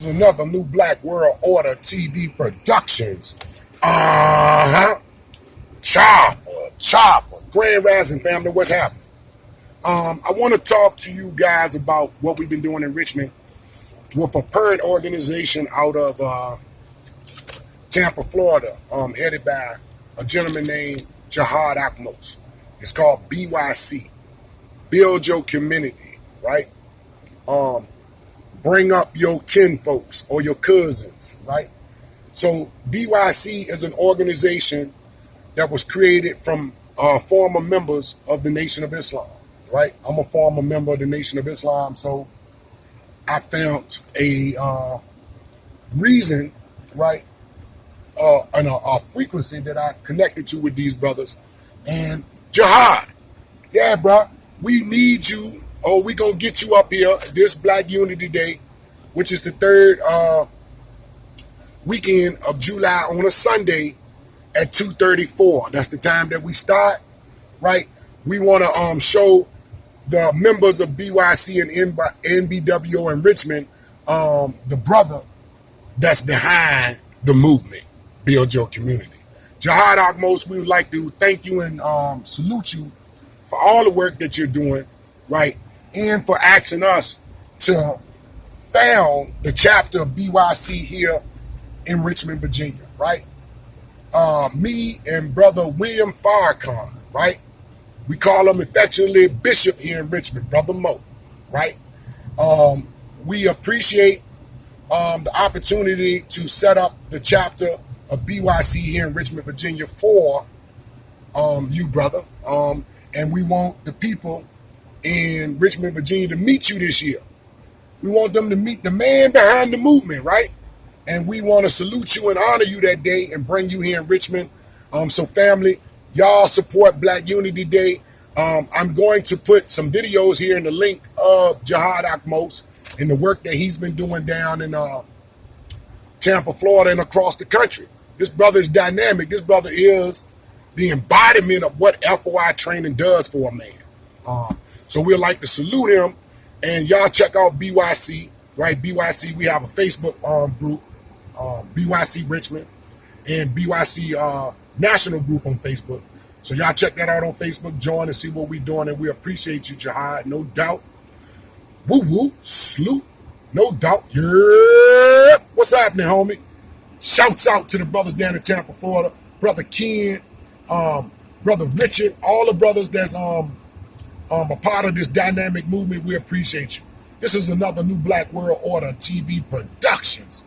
Another new Black World Order TV Productions. Chopper. Grand Rising family, what's happening? I want to talk to you guys about what we've been doing in Richmond with a parent organization out of Tampa, Florida, headed by a gentleman named Jihad Akmos. It's called B.Y.C. Build your community, right? Bring up your kin folks or your cousins, right? So B.Y.C. is an organization that was created from former members of the Nation of Islam, right? I'm a former member of the Nation of Islam, so I found a reason, right, and a frequency that I connected to with these brothers. And Jihad, yeah, bro, we need you, or we gonna get you up here this Black Unity Day, which is the third weekend of July on a Sunday at 2:34. That's the time that we start, right? We want to show the members of B.Y.C. and NBWO in Richmond the brother that's behind the movement. Build your community. Jihad Akmos, we would like to thank you and salute you for all the work that you're doing, right? And for asking us to found the chapter of B.Y.C. here in Richmond, Virginia, right? Me and brother William Farrakhan, right? We call him affectionately Bishop here in Richmond, Brother Mo, right? We appreciate the opportunity to set up the chapter of B.Y.C. here in Richmond, Virginia for you, brother. And we want the people in Richmond, Virginia to meet you this year. We want them to meet the man behind the movement, right? And we want to salute you and honor you that day and bring you here in Richmond. So family, y'all support Black Unity Day. I'm going to put some videos here in the link of Jihad Akmos and the work that he's been doing down in Tampa, Florida, and across the country. This brother is dynamic. This brother is the embodiment of what FOI training does for a man. So we'd like to salute him. And y'all check out B.Y.C., right? B.Y.C., we have a Facebook group, B.Y.C. Richmond, and B.Y.C. National group on Facebook. So y'all check that out on Facebook, join and see what we're doing, and we appreciate you, Jihad, no doubt. Woo-woo, salute, no doubt. Yeah. What's happening, homie? Shouts out to the brothers down in Tampa, Florida, Brother Ken, Brother Richard, all the brothers that's a part of this dynamic movement. We appreciate you. This is another new Black World Order TV Productions.